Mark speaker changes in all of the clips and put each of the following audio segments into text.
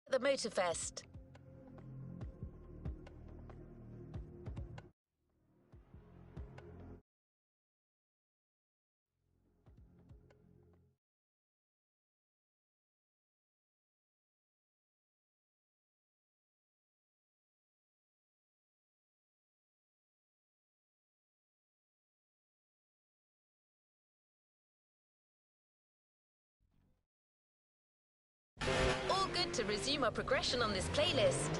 Speaker 1: the Motorfest. All good to resume our progression on this playlist.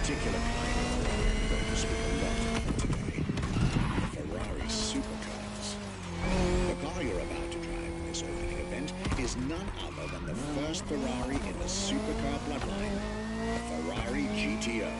Speaker 2: particular kind of Ferrari I'm going to speak a lot about today. Ferrari supercars. The car you're about to drive in this opening event is none other than the first Ferrari in the supercar bloodline, the Ferrari GTO.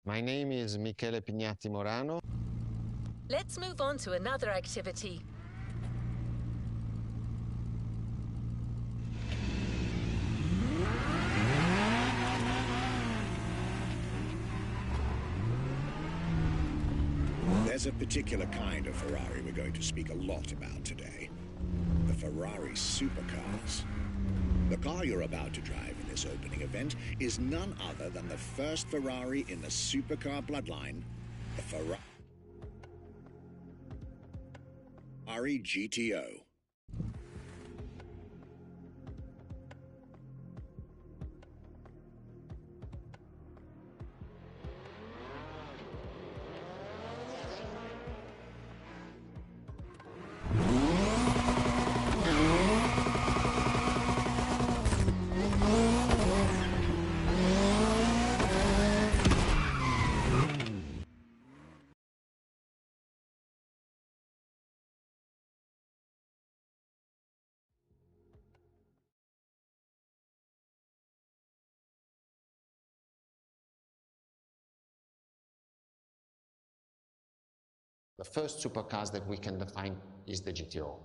Speaker 3: My name is Michele Pignatti Morano.
Speaker 1: Let's move on to another activity.
Speaker 2: There's a particular kind of Ferrari we're going to speak a lot about today. The Ferrari supercars. The car you're about to drive in this opening event is none other than the first Ferrari in the supercar bloodline, the Ferrari GTO.
Speaker 3: The first supercars that we can define is the GTO.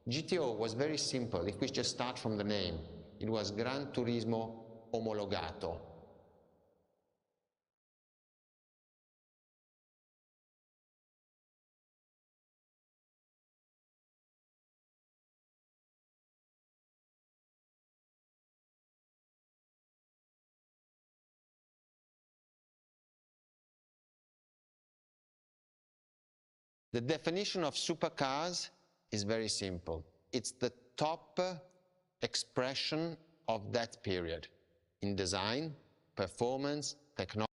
Speaker 3: GTO was very simple. If we just start from the name, it was Gran Turismo Omologato. The definition of supercars is very simple. It's the top expression of that period in design, performance, technology.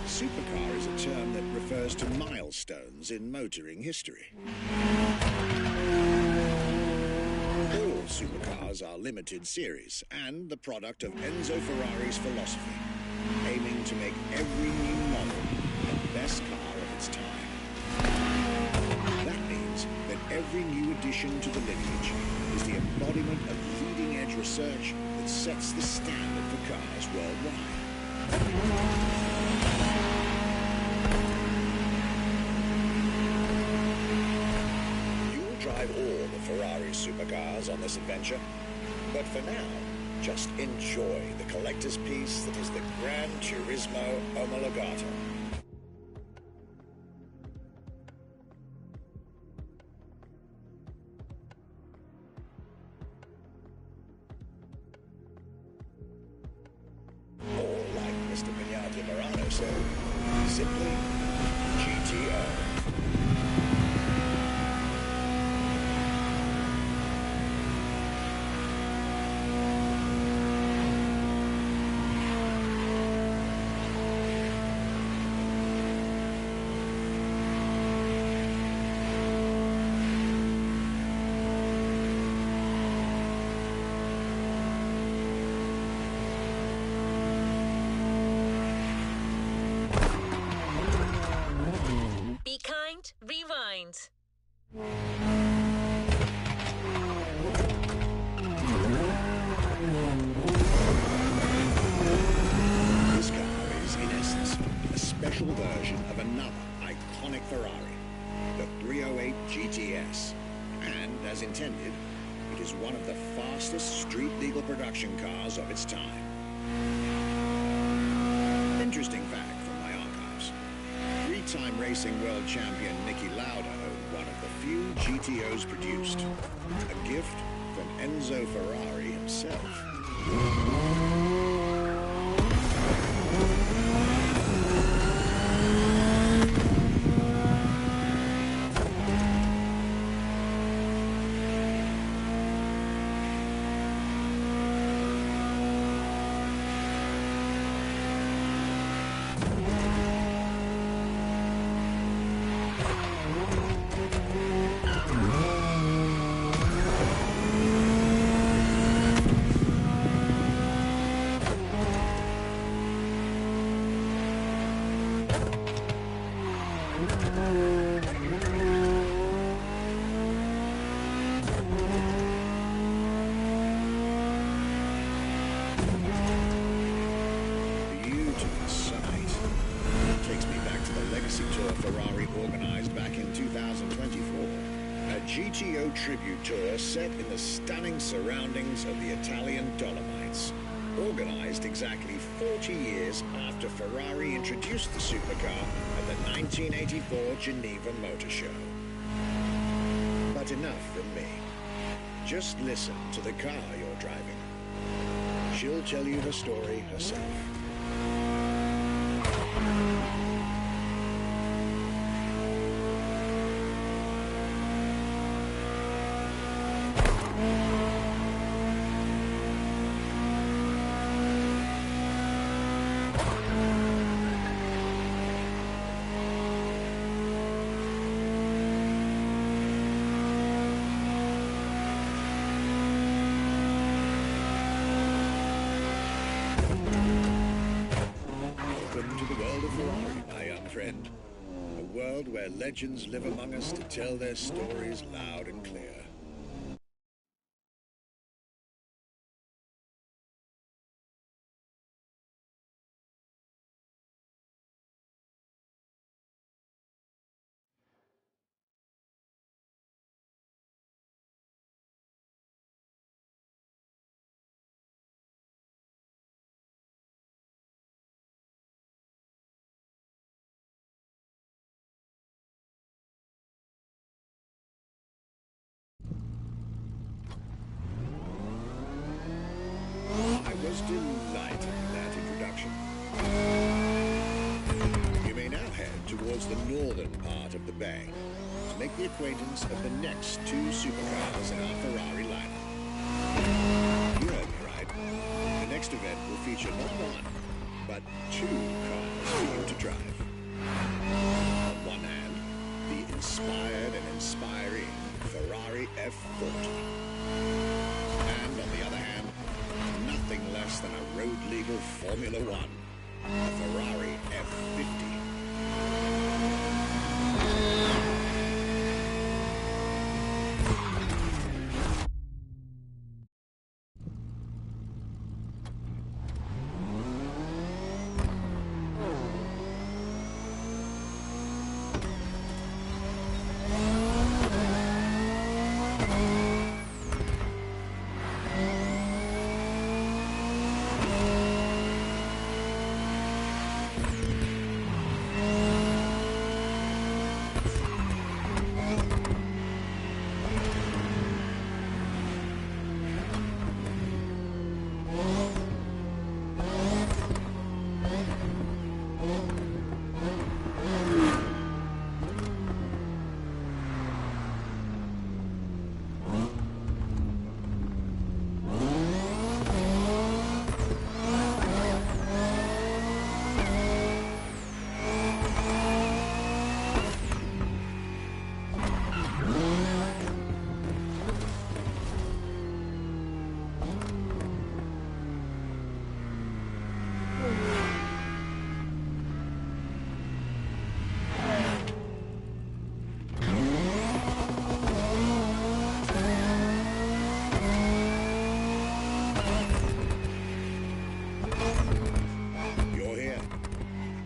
Speaker 2: Supercar is a term that refers to milestones in motoring history. All supercars are limited series and the product of Enzo Ferrari's philosophy, aiming to make every new model the best car of its time. That means that every new addition to the lineage is the embodiment of leading-edge research that sets the standard for cars worldwide. Drive all the Ferrari supercars on this adventure, but for now, just enjoy the collector's piece that is the Gran Turismo Omologato. Or like Mr. Pignatti Morano said, simply GTO.
Speaker 1: Be kind, rewind.
Speaker 2: This car is, in essence, a special version of another iconic Ferrari, the 308 GTS. And, as intended, it is one of the fastest street-legal production cars of its time. Interesting fact from my archives. Three-time racing world champion Niki Lauda owned one of the few GTOs produced. A gift from Enzo Ferrari himself. Racing Tour Ferrari organized back in 2024. A GTO tribute tour set in the stunning surroundings of the Italian Dolomites. Organized exactly 40 years after Ferrari introduced the supercar at the 1984 Geneva Motor Show. But enough from me. Just listen to the car you're driving. She'll tell you her story herself. Friend, a world where legends live among us to tell their stories loud and clear. I was delighted with that introduction. You may now head towards the northern part of the bay to make the acquaintance of the next two supercars in our Ferrari lineup. You heard me right. The next event will feature not one, but two cars for you to drive. On one hand, the inspired and inspiring Ferrari F40. And on the other hand, nothing less than a road-legal Formula One, a Ferrari F50.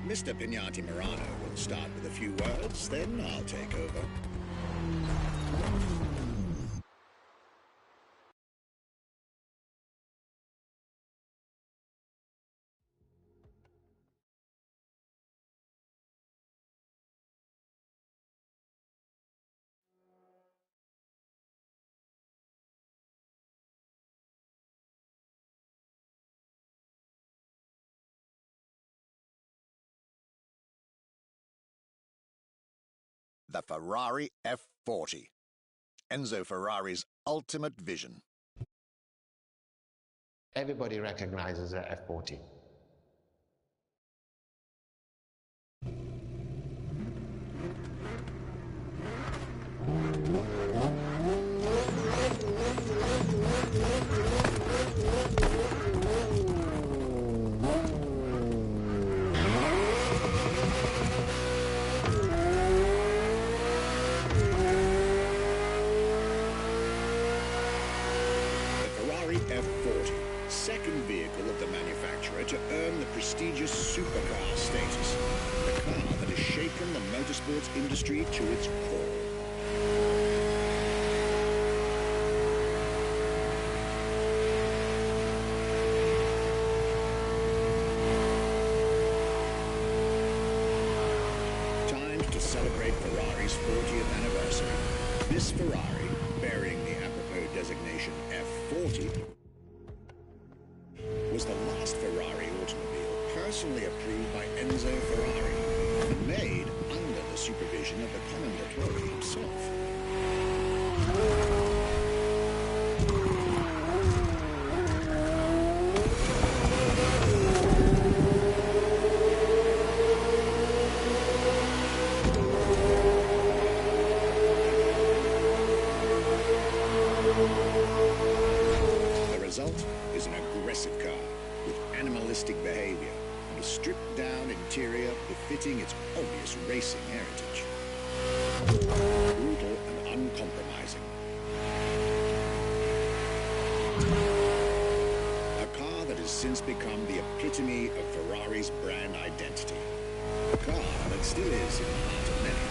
Speaker 2: Mr. Pignati Morano will start with a few words, then I'll take over. The Ferrari F40, Enzo Ferrari's ultimate vision.
Speaker 3: Everybody recognizes the F40.
Speaker 2: second vehicle of the manufacturer to earn the prestigious supercar status. The car that has shaken the motorsports industry to its core. To celebrate Ferrari's 40th anniversary, this Ferrari, bearing the apropos designation F40, was the last Ferrari automobile personally approved by Enzo Ferrari and made under the supervision of the Commendatore himself. The result is an aggressive car with animalistic behavior and a stripped-down interior befitting its obvious racing heritage. Brutal and uncompromising. A car that has since become the epitome of Ferrari's brand identity. A car that still is, in the heart of many,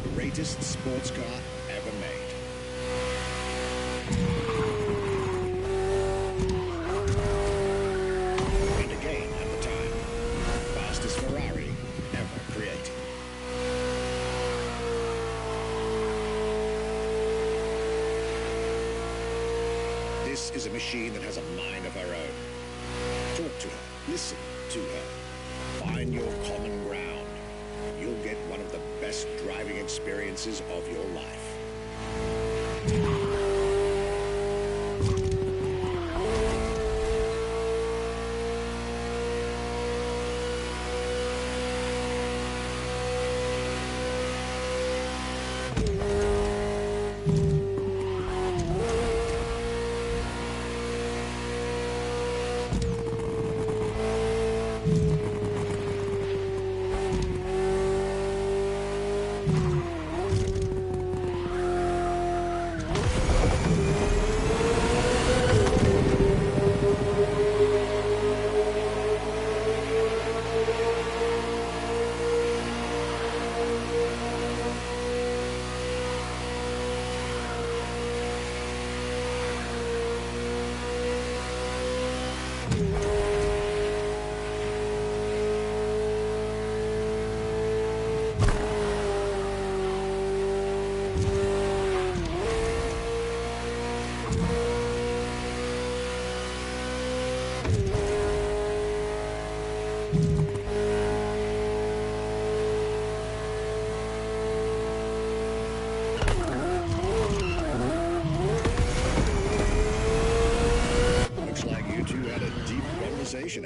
Speaker 2: the greatest sports car ever made. And again, at the time, fastest Ferrari ever created. This is a machine that has a mind of her own. Talk to her, listen to her, find your common ground. You'll get one of the best driving experiences of your life.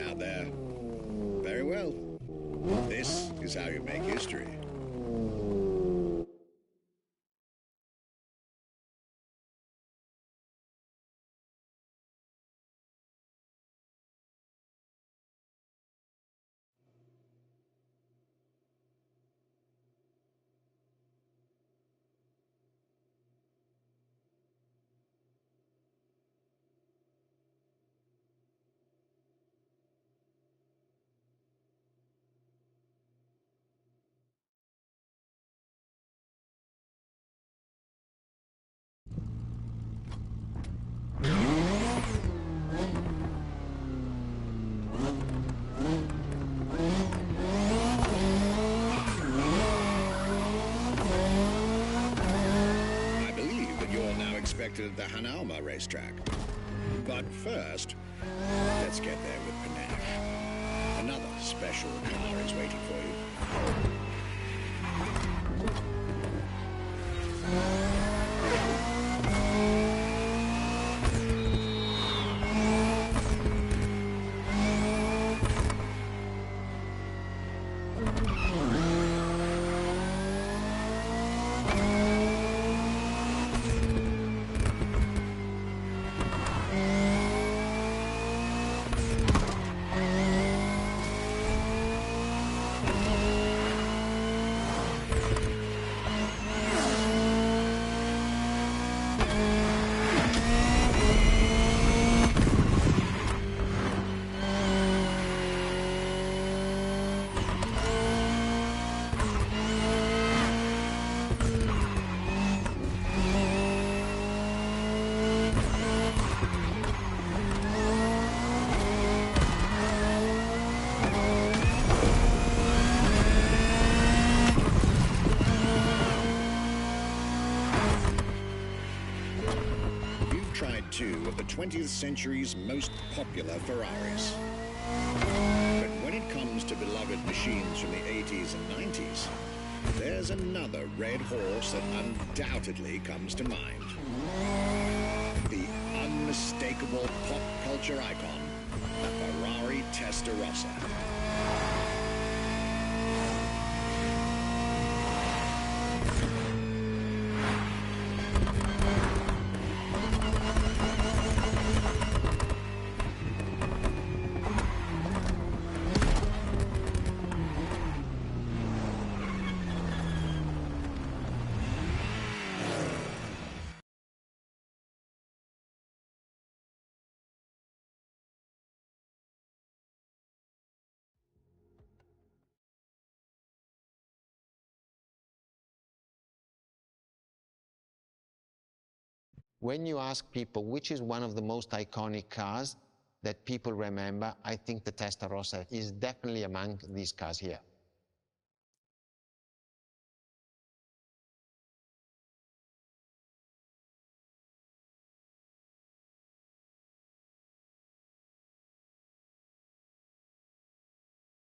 Speaker 2: Out there. Very well. This is how you make history. At the Hanauma racetrack. But first, let's get there with panache. Another special car is waiting for you. 20th century's most popular Ferraris. But when it comes to beloved machines from the 80s and 90s, there's another red horse that undoubtedly comes to mind. The unmistakable pop culture icon, the Ferrari Testarossa.
Speaker 3: When you ask people which is one of the most iconic cars that people remember, I think the Testarossa is definitely among these cars here.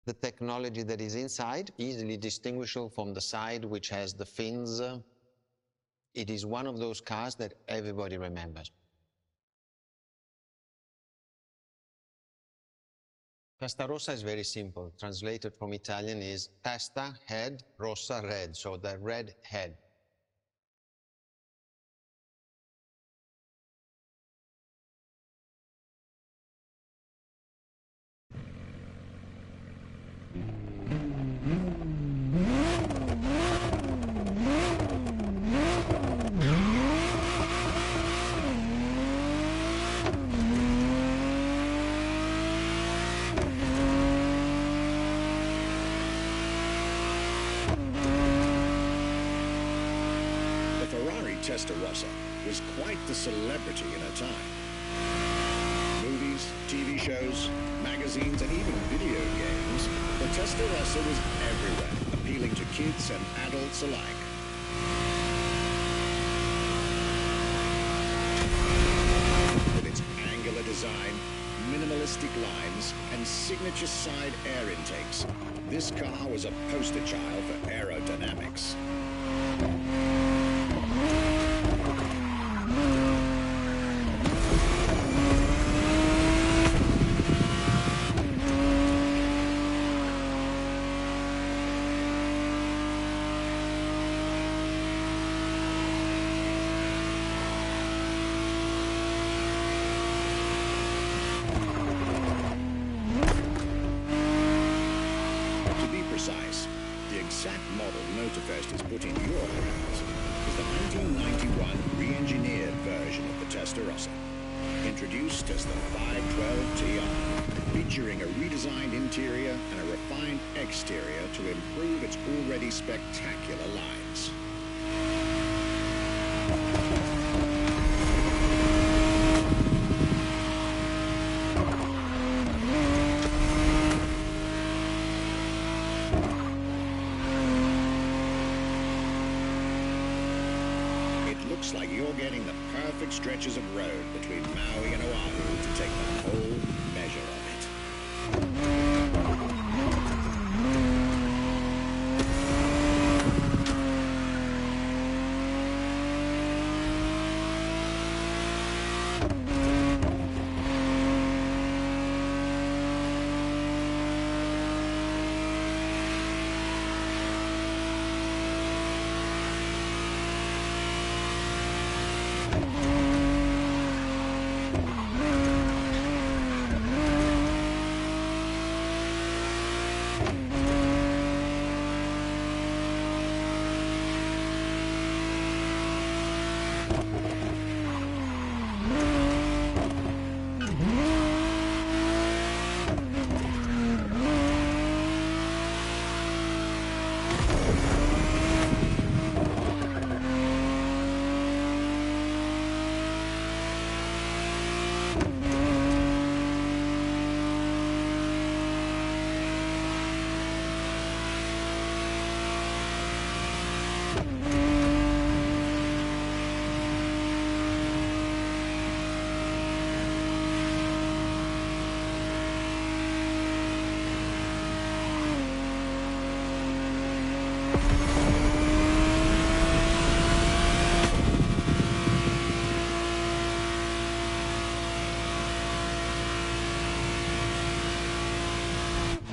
Speaker 3: The technology that is inside, easily distinguishable from the side which has the fins. It is one of those cars that everybody remembers. Testarossa is very simple. Translated from Italian is testa, head, rossa, red, so the red head.
Speaker 2: Testarossa was quite the celebrity in her time. Movies, TV shows, magazines, and even video games, the Testarossa was everywhere, appealing to kids and adults alike. With its angular design, minimalistic lines, and signature side air intakes, this car was a poster child for aerodynamics. The exact model Motorfest has put in your hands is the 1991 re-engineered version of the Testarossa, introduced as the 512 TR, featuring a redesigned interior and a refined exterior to improve its already spectacular lines. Looks like you're getting the perfect stretches of road between Maui and Oahu to take the whole measure of it.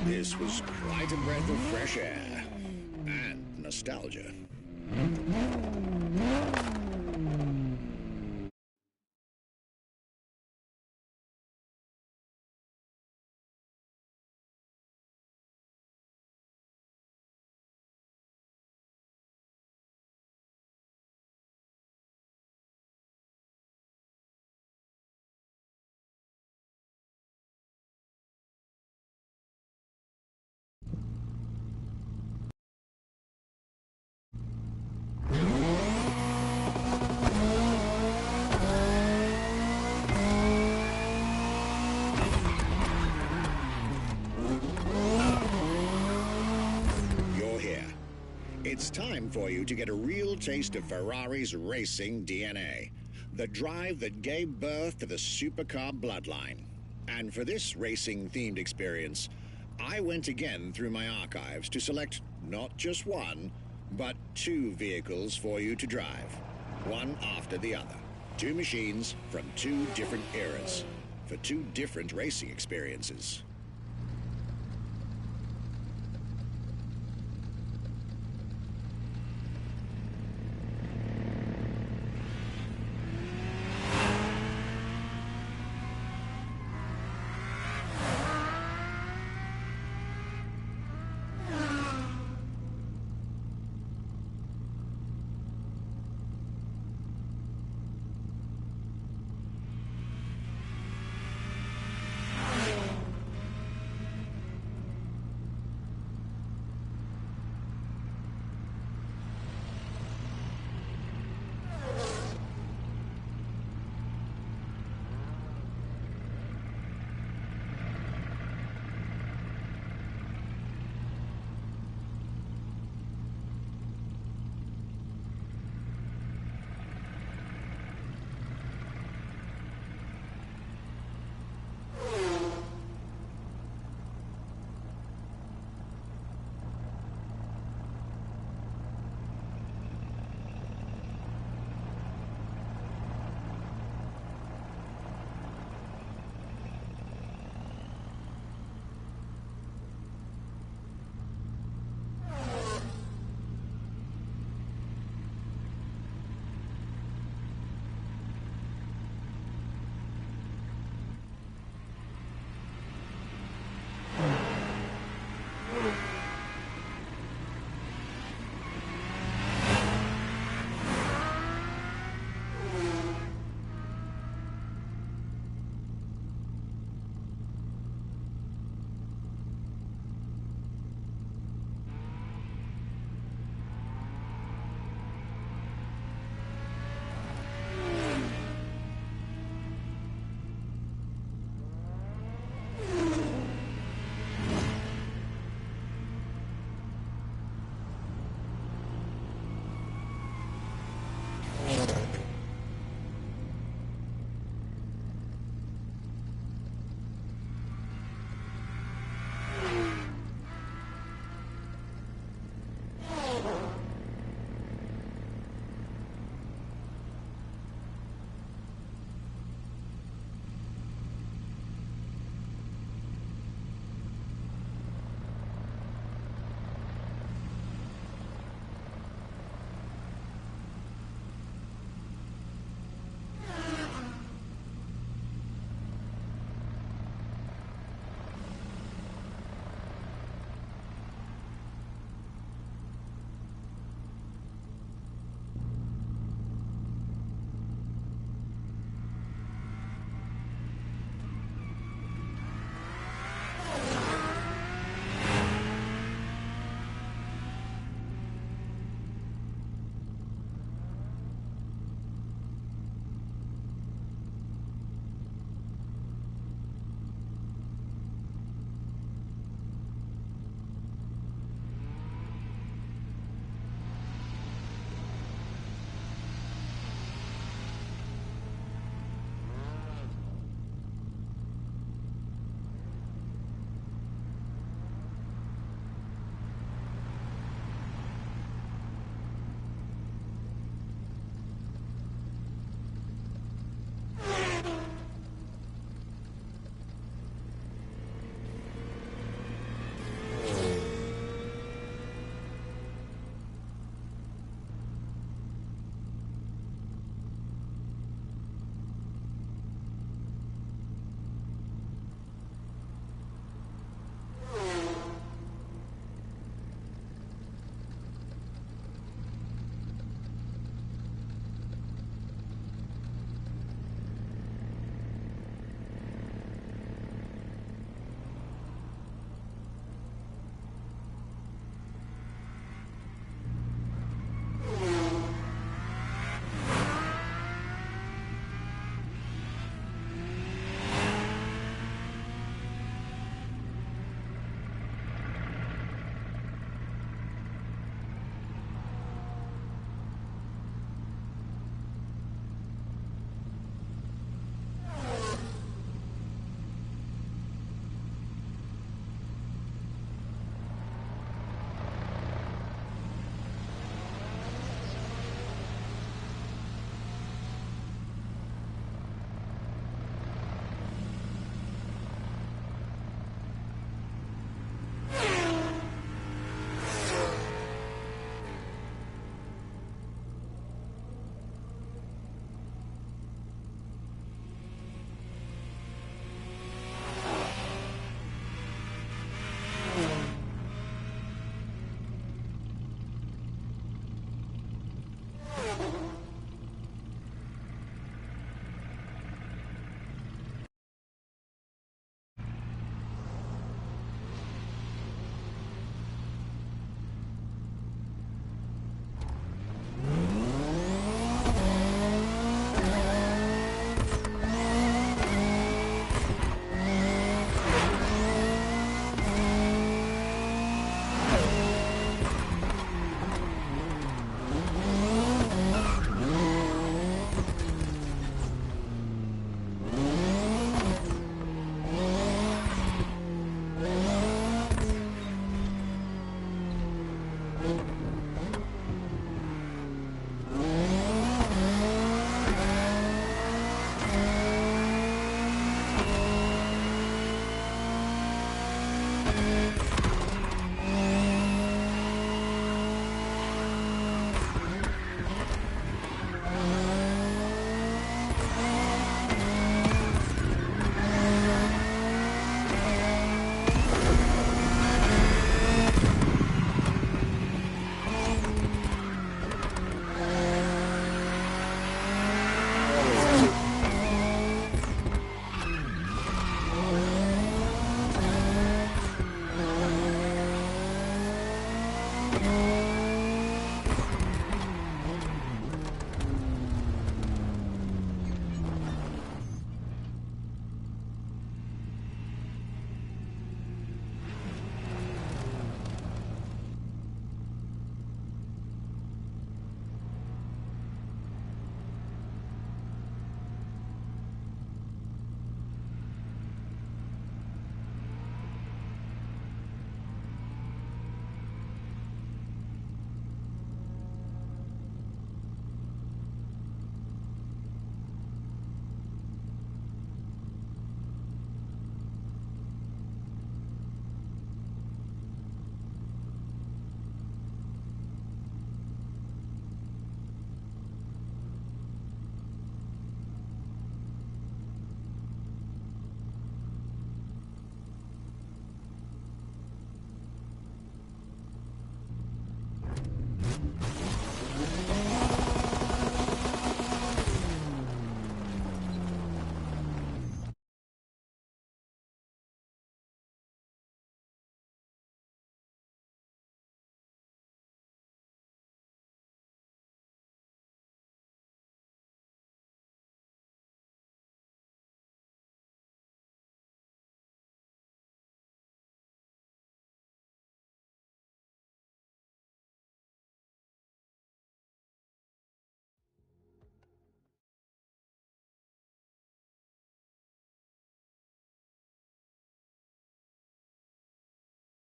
Speaker 2: This was quite a breath of fresh air and nostalgia. It's time for you to get a real taste of Ferrari's racing DNA, the drive that gave birth to the supercar bloodline. And for this racing-themed experience, I went again through my archives to select not just one, but two vehicles for you to drive, one after the other. Two machines from two different eras, for two different racing experiences.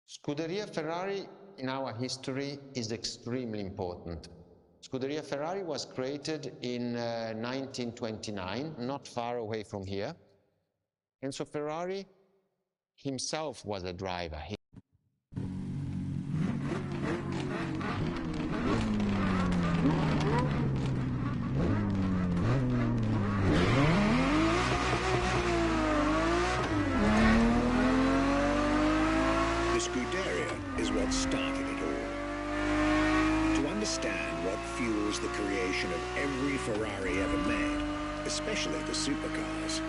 Speaker 3: Scuderia Ferrari in our history is extremely important. Scuderia Ferrari was created in 1929, not far away from here. Enzo Ferrari himself was a driver.
Speaker 2: The Scuderia is what started it all. To understand what fuels the creation of every Ferrari ever made, especially the supercars,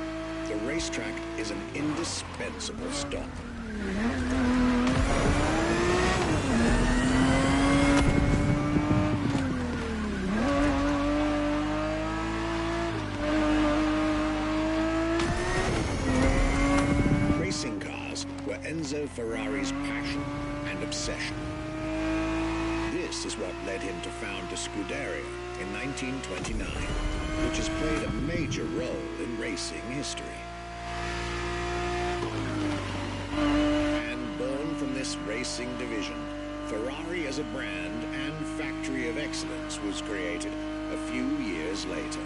Speaker 2: the racetrack is an indispensable stop. Racing cars were Enzo Ferrari's passion and obsession. This is what led him to found a Scuderia in 1929, which has played a major role in racing history. And born from this racing division, Ferrari as a brand and factory of excellence was created a few years later.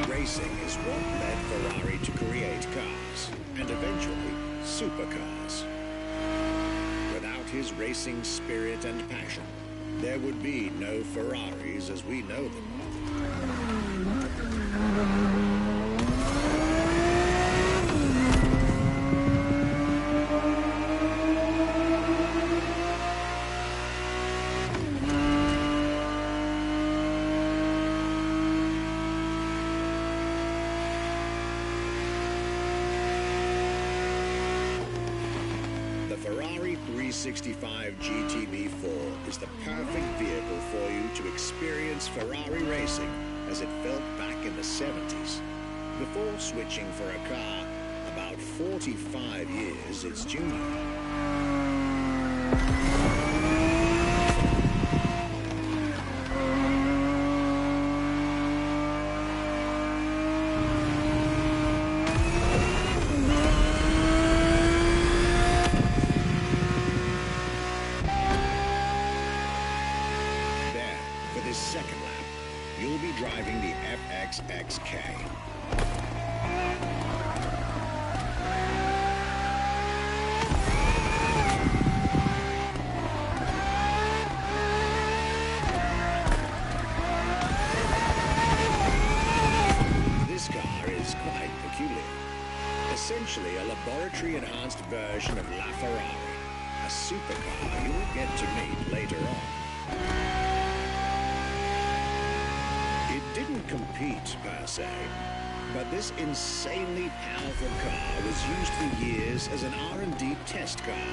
Speaker 2: Racing is what led Ferrari to create cars, and eventually supercars. Without his racing spirit and passion, there would be no Ferraris as we know them. Ferrari 365 GTB4 is the perfect vehicle for you to experience Ferrari racing as it felt back in the 70s, before switching for a car about 45 years its junior. You'll be driving the FXXK. This car is quite peculiar. Essentially a laboratory-enhanced version of La Ferrari, a supercar you will get to meet later on. It didn't compete per se, but this insanely powerful car was used for years as an R&D test car,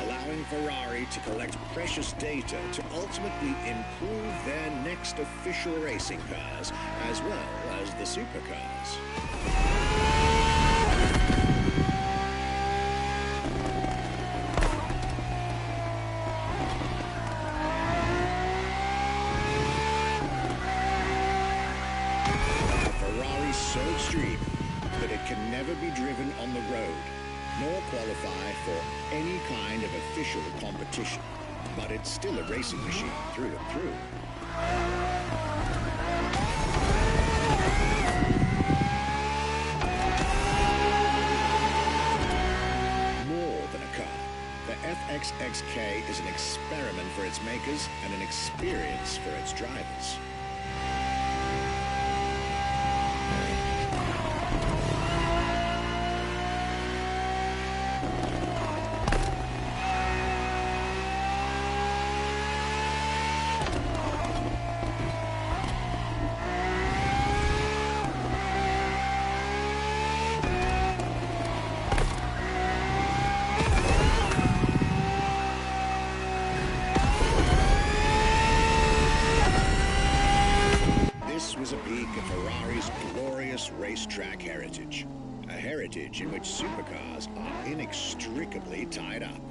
Speaker 2: allowing Ferrari to collect precious data to ultimately improve their next official racing cars, as well as the supercars. So extreme that it can never be driven on the road, nor qualify for any kind of official competition. But it's still a racing machine through and through. More than a car, the FXXK is an experiment for its makers and an experience for its drivers. Was a peek at Ferrari's glorious racetrack heritage. A heritage in which supercars are inextricably tied up.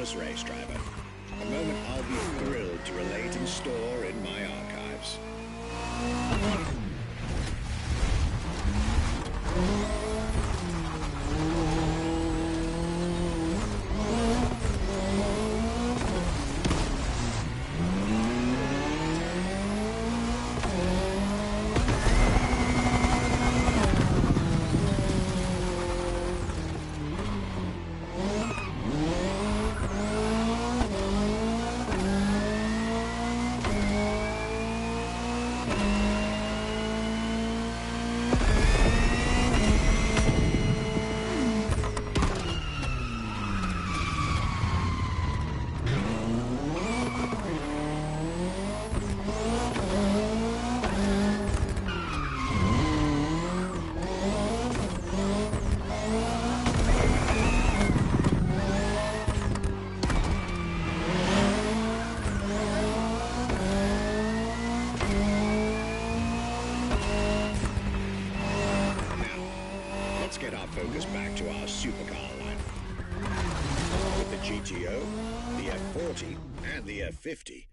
Speaker 2: famous race driver. A moment I'll be thrilled to relate and store in my archives. Focus back to our supercar lineup. With the GTO, the F40, and the F50,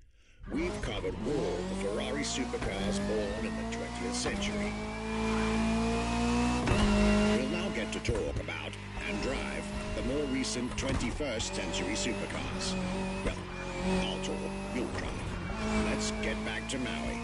Speaker 2: we've covered all the Ferrari supercars born in the 20th century. We'll now get to talk about and drive the more recent 21st century supercars. Well, I'll talk, you'll drive. Let's get back to Maui.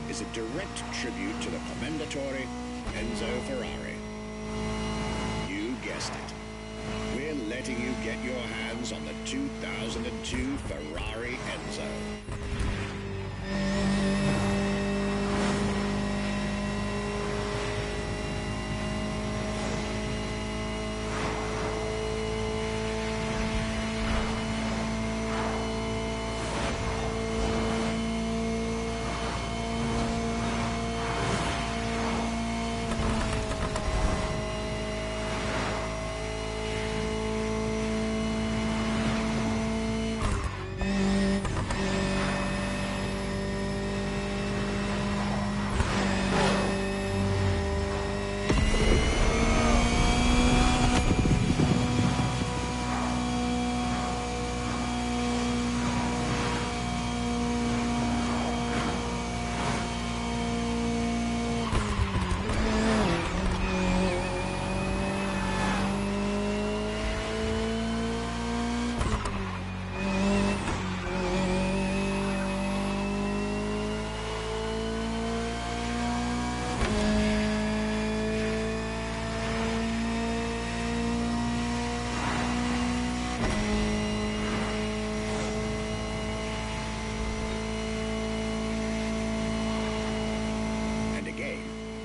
Speaker 2: Is a direct tribute to the Commendatore Enzo Ferrari. You guessed it. We're letting you get your hands on the 2002 Ferrari Enzo.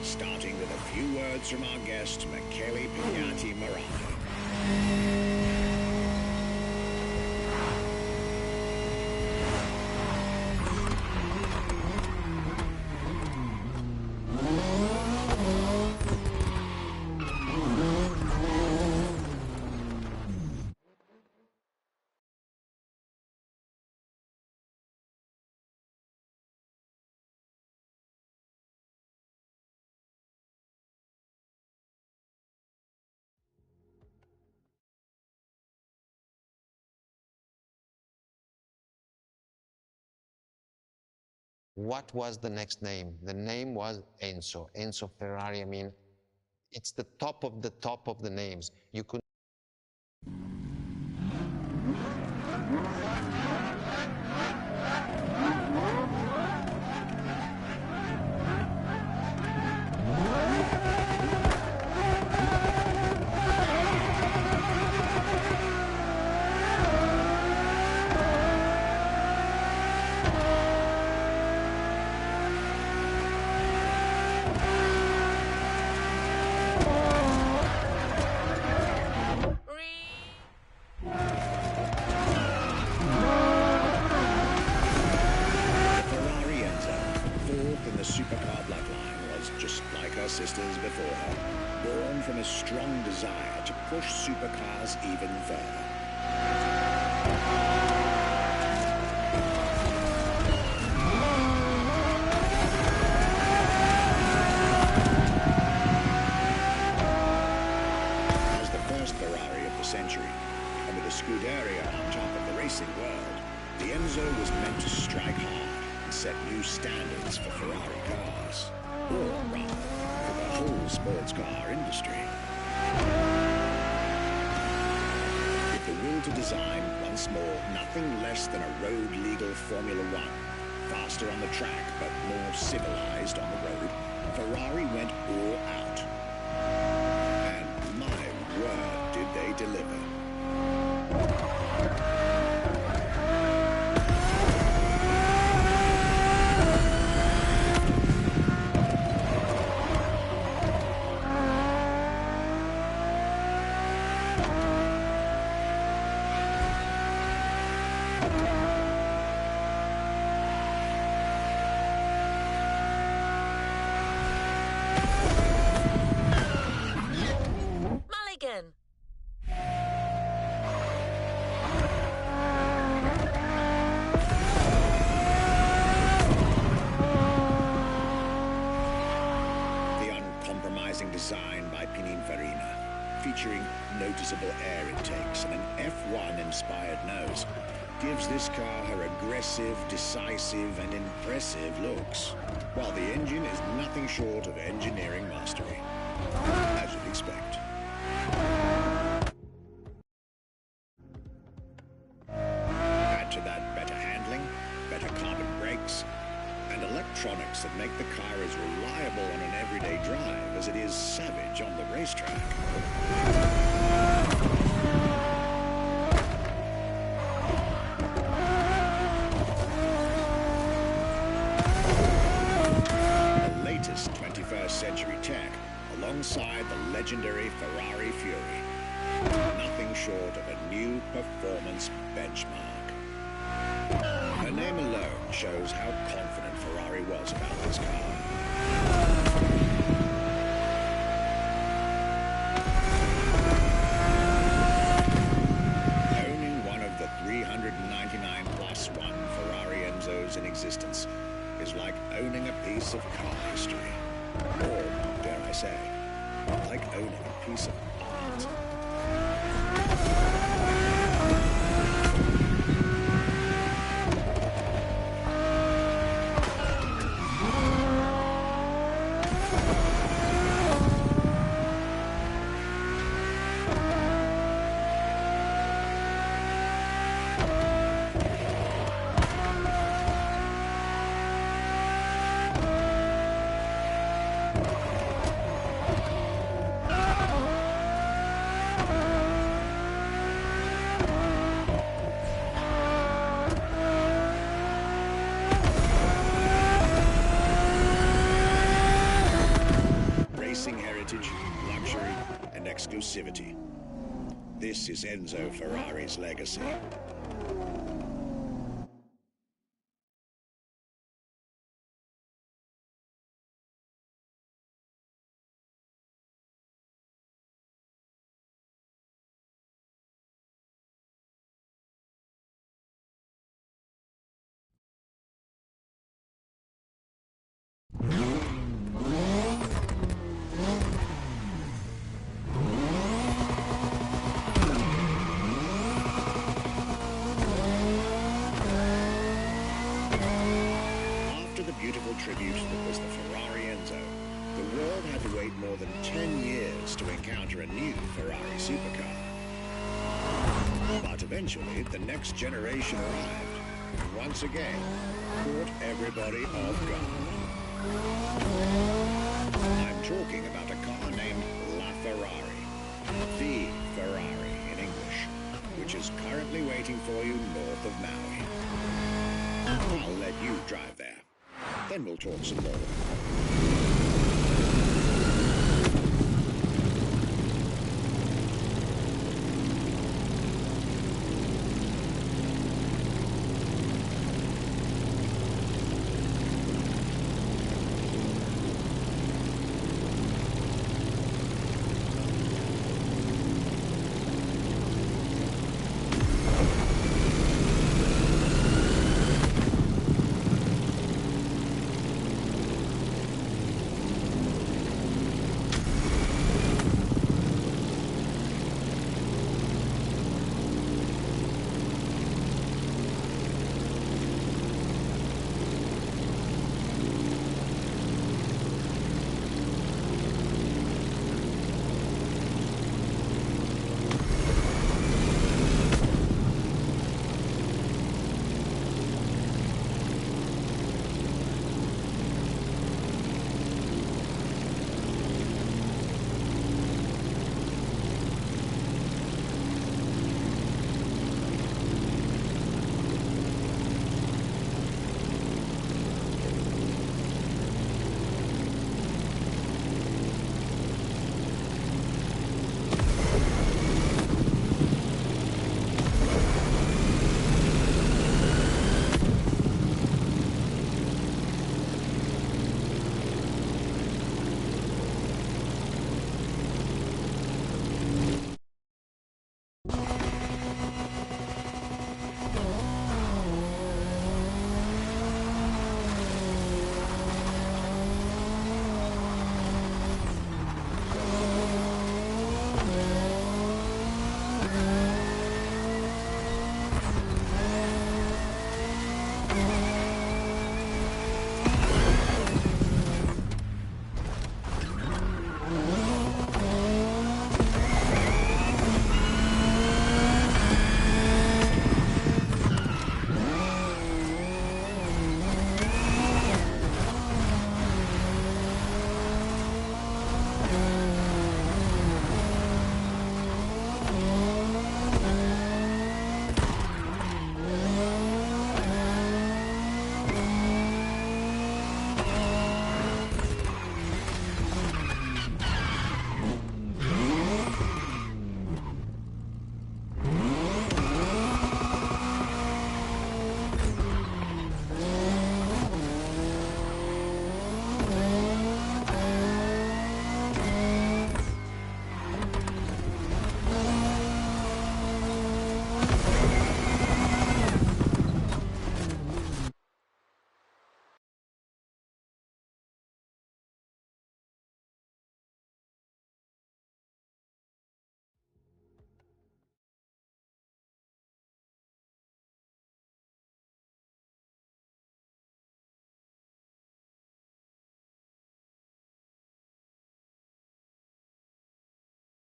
Speaker 2: Starting with a few words from our guest, Michele Pignati-Morano.
Speaker 3: What was the next name? The name was Enzo. Enzo Ferrari. I mean, it's the top of the names. You could
Speaker 2: the supercar bloodline was just like her sisters before her, born from a strong desire to push supercars even further. As the first Ferrari of the century, and with a Scuderia on top of the racing world, the Enzo was meant to strike hard and set new standards for Ferrari cars, or rather, for the whole sports car industry. With the will to design, once more, nothing less than a road-legal Formula One, faster on the track but more civilized on the road, Ferrari went all out. And my word, did they deliver.
Speaker 1: Mulligan!
Speaker 2: The uncompromising design by Pininfarina, featuring noticeable air intakes and an F1-inspired nose, gives this car her aggressive, decisive, and impressive looks, while the engine is nothing short of engineering mastery, as you'd expect. Add to that better handling, better carbon brakes, and electronics that make the car as reliable on an everyday drive as it is savage on the racetrack. The latest 21st century tech, alongside the legendary Ferrari Fury. Nothing short of a new performance benchmark. Her name alone shows how confident Ferrari was about this car. Owning one of the 399 plus one Ferrari Enzos in existence is like owning a piece of car history. Or, dare I say, like owning a piece of art. Luxury, and exclusivity. This is Enzo Ferrari's legacy. Beautiful tribute that was the Ferrari Enzo, the world had to wait more than 10 years to encounter a new Ferrari supercar. But eventually, the next generation arrived, and once again, caught everybody off guard. I'm talking about a car named La Ferrari, the Ferrari in English, which is currently waiting for you north of Maui. I'll let you drive there. Then we'll talk some more.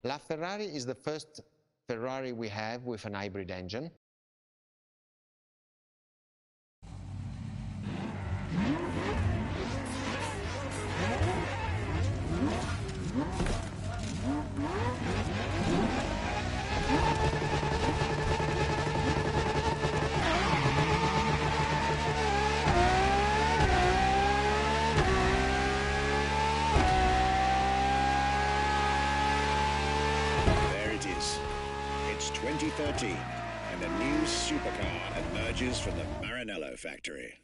Speaker 3: LaFerrari is the first Ferrari we have with an hybrid engine.
Speaker 2: There it is. It's 2013, and a new supercar emerges from the Maranello factory.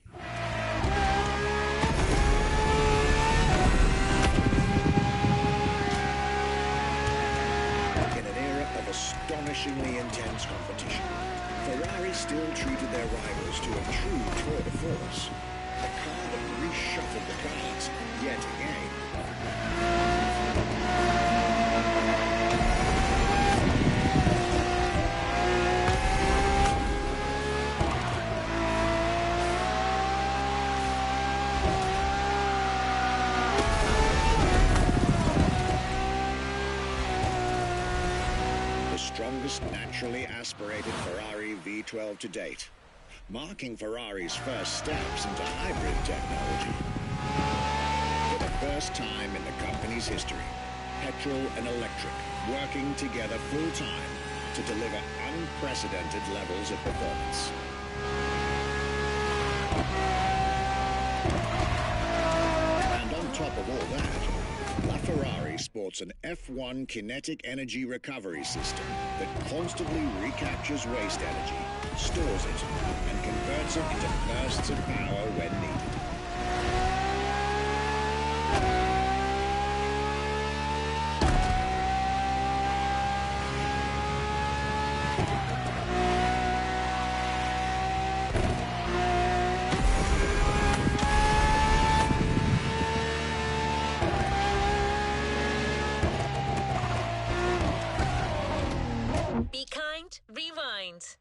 Speaker 2: In an era of astonishingly intense competition, Ferrari still treated their rivals to a true tour de force. A car that reshuffled the cards yet again. Strongest naturally aspirated Ferrari V12 to date, marking Ferrari's first steps into hybrid technology. For the first time in the company's history, petrol and electric working together full-time to deliver unprecedented levels of performance. And on top of all that, LaFerrari sports an F1 kinetic energy recovery system that constantly recaptures waste energy, stores it, and converts it into bursts of power when needed.
Speaker 1: Be kind, rewind.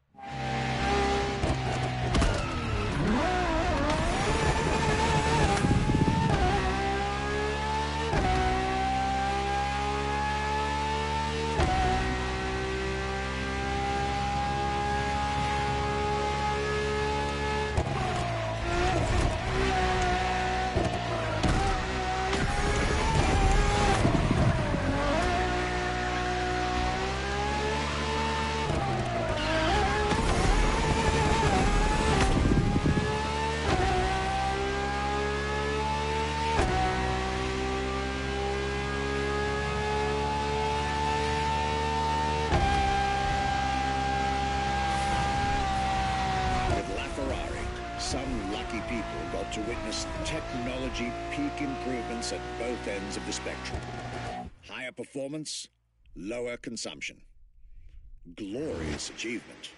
Speaker 2: Some lucky people got to witness technology peak improvements at both ends of the spectrum. Higher performance, lower consumption. Glorious achievement.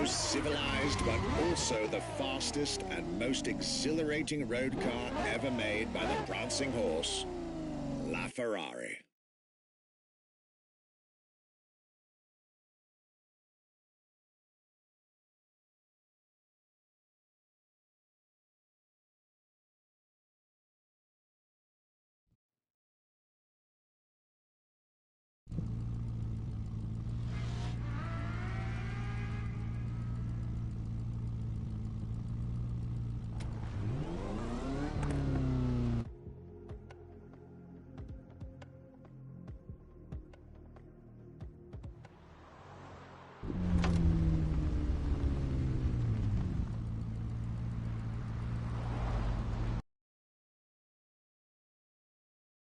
Speaker 2: Civilized, but also the fastest and most exhilarating road car ever made by the prancing horse, LaFerrari.